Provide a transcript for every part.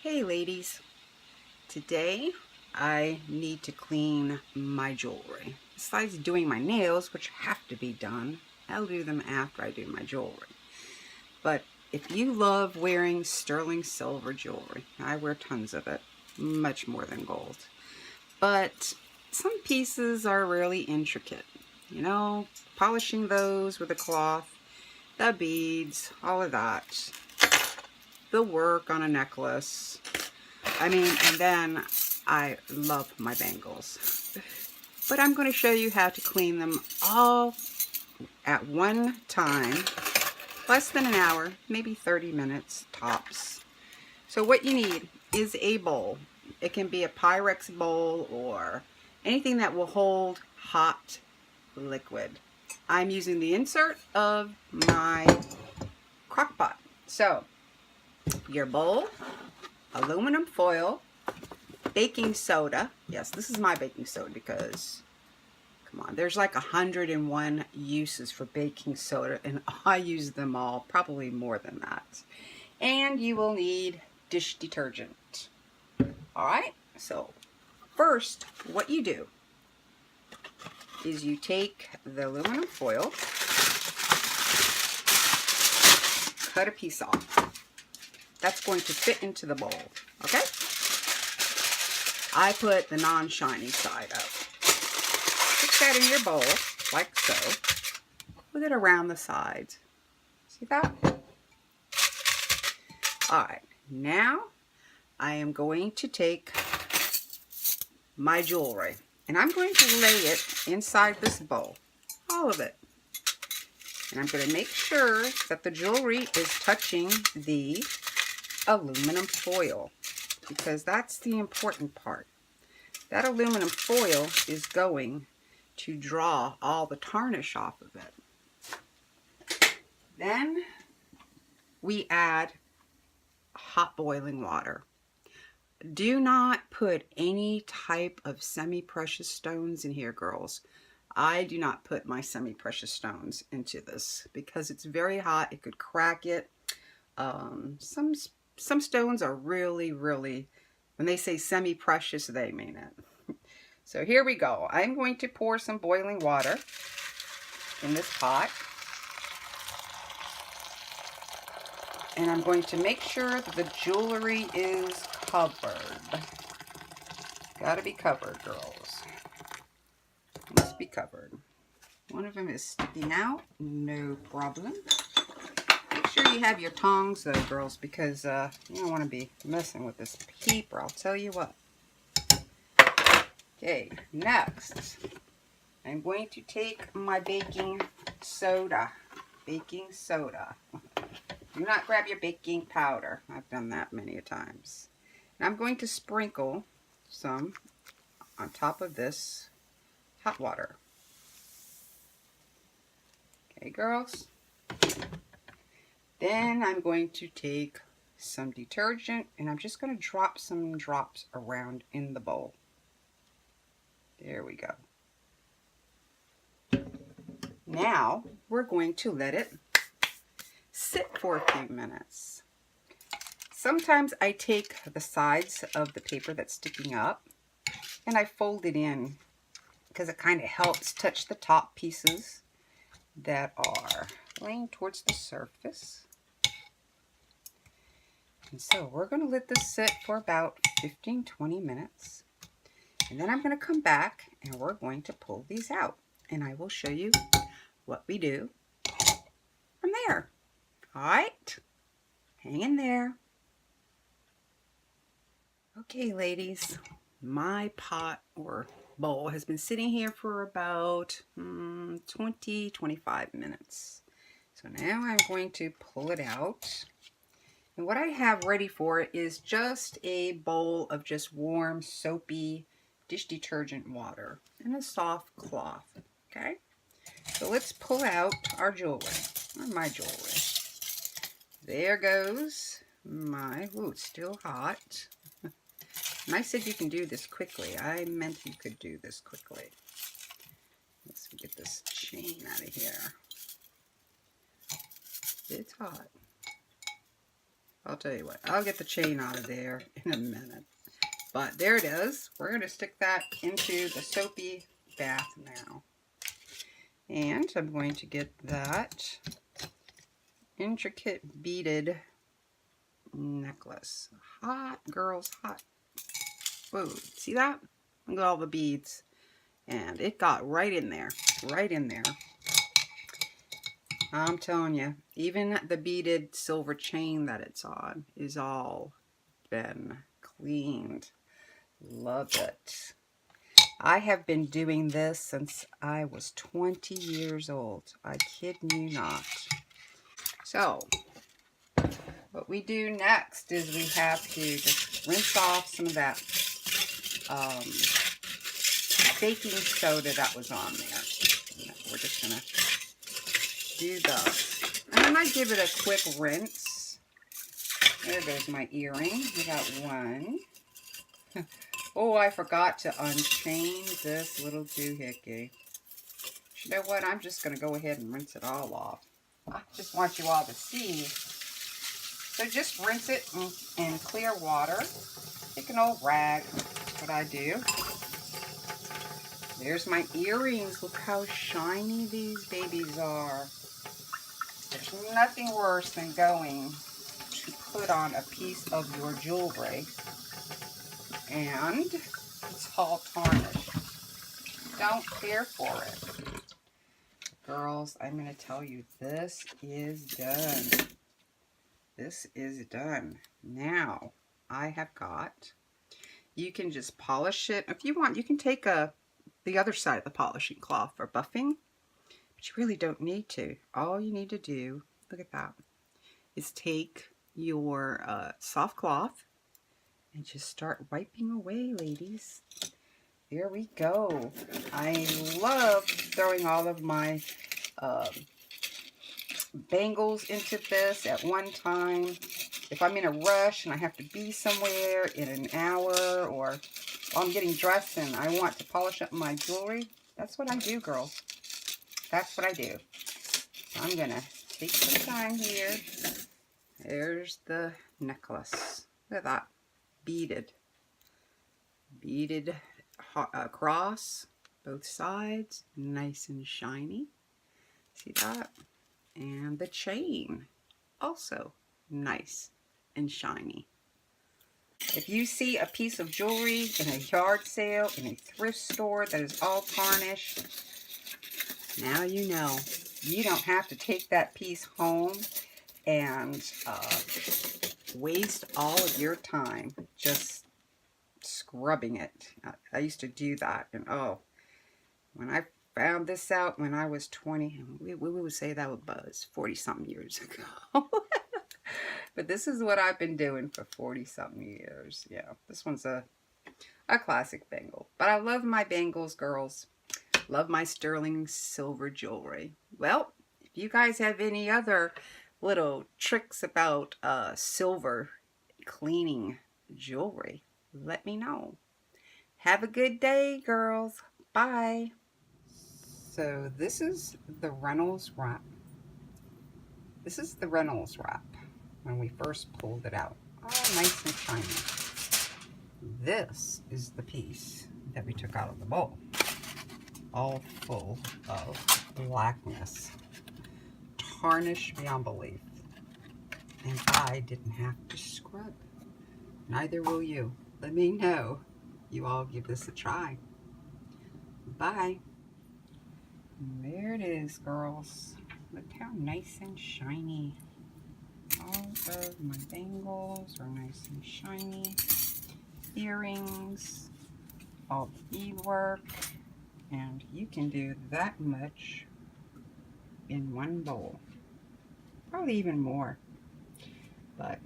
Hey ladies, today I need to clean my jewelry. Besides doing my nails, which have to be done, I'll do them after I do my jewelry. But if you love wearing sterling silver jewelry, I wear tons of it, much more than gold. But some pieces are really intricate. Polishing those with a cloth, the beads, all of that. The work on a necklace. And then I love my bangles. But I'm going to show you how to clean them all at one time. Less than an hour, maybe 30 minutes tops. So what you need is a bowl. It can be a Pyrex bowl or anything that will hold hot liquid. I'm using the insert of my crock pot. So your bowl, aluminum foil, baking soda. Yes, this is my baking soda because, come on, there's like 101 uses for baking soda and I use them all, probably more than that. And you will need dish detergent. All right, so first what you do is you take the aluminum foil, cut a piece off. That's going to fit into the bowl, okay? I put the non-shiny side up. Stick that in your bowl, like so, with it around the sides. See that? All right, now I am going to take my jewelry, and I'm going to lay it inside this bowl, all of it. And I'm going to make sure that the jewelry is touching the aluminum foil, because that's the important part. That aluminum foil is going to draw all the tarnish off of it. Then we add hot boiling water. Do not put any type of semi-precious stones in here, girls. I do not put my semi-precious stones into this because it's very hot. It could crack it. Some stones are really, when they say semi-precious, they mean it. So here we go. I'm going to pour some boiling water in this pot. And I'm going to make sure that the jewelry is covered. Gotta be covered, girls. Must be covered. One of them is sticking out. No problem. Make sure you have your tongs though, girls, because you don't want to be messing with this paper. I'll tell you what. Okay, next, I'm going to take my baking soda. Baking soda. Do not grab your baking powder. I've done that many a times. And I'm going to sprinkle some on top of this hot water. Okay, girls. Then I'm going to take some detergent and I'm just going to drop some drops around in the bowl. There we go. Now we're going to let it sit for a few minutes. Sometimes I take the sides of the paper that's sticking up and I fold it in because it kind of helps touch the top pieces that are laying towards the surface. And so we're going to let this sit for about 15-20 minutes. And then I'm going to come back and we're going to pull these out. And I will show you what we do from there. All right? Hang in there. Okay, ladies. My pot or bowl has been sitting here for about 20-25 minutes. So now I'm going to pull it out. And what I have ready for it is just a bowl of just warm, soapy dish detergent water and a soft cloth. Okay? So let's pull out our jewelry, or my jewelry. There goes my, ooh, it's still hot. And I said you can do this quickly. I meant you could do this quickly. Let's get this chain out of here. It's hot. I'll tell you what, I'll get the chain out of there in a minute. But there it is. We're going to stick that into the soapy bath now. And I'm going to get that intricate beaded necklace. Hot, girls, hot. Whoa, see that? Look at all the beads. And it got right in there, right in there. I'm telling you, even the beaded silver chain that it's on is all been cleaned. Love it. I have been doing this since I was 20 years old. I kid you not. So, what we do next is we have to just rinse off some of that baking soda that was on there. We're just going to do those. And then I give it a quick rinse. There goes my earring. We got one. Oh, I forgot to unchain this little doohickey. You know what? I'm just going to go ahead and rinse it all off. I just want you all to see. So just rinse it in clear water. Take an old rag. That's what I do. There's my earrings. Look how shiny these babies are. There's nothing worse than going to put on a piece of your jewelry and it's all tarnished. Don't care for it. Girls, I'm going to tell you, this is done. This is done. Now, I have got, you can just polish it. If you want, you can take the other side of the polishing cloth for buffing, but you really don't need to. All you need to do, look at that, is take your soft cloth and just start wiping away, ladies. There we go. I love throwing all of my bangles into this at one time. If I'm in a rush and I have to be somewhere in an hour, or while I'm getting dressed and I want to polish up my jewelry, that's what I do, girls. That's what I do. I'm going to take some time here. There's the necklace. Look at that. Beaded cross, both sides, nice and shiny. See that? And the chain, also nice and shiny. If you see a piece of jewelry in a yard sale, in a thrift store that is all tarnished, now you know. You don't have to take that piece home and waste all of your time just scrubbing it. I used to do that, and oh, when I found this out when I was 20, we would say that was 40-something years ago. But this is what I've been doing for 40-something years. Yeah, this one's a classic bangle. But I love my bangles, girls. Love my sterling silver jewelry. Well, if you guys have any other little tricks about silver cleaning jewelry, let me know. Have a good day, girls. Bye. So this is the Reynolds wrap. This is the Reynolds wrap when we first pulled it out. Oh, nice and shiny. This is the piece that we took out of the bowl. All full of blackness. Tarnished beyond belief. And I didn't have to scrub. Neither will you. Let me know. You all give this a try. Bye. There it is, girls. Look how nice and shiny. All of my bangles are nice and shiny. Earrings, all the beadwork, and you can do that much in one bowl. Probably even more. But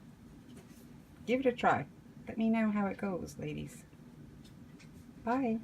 give it a try. Let me know how it goes, ladies. Bye.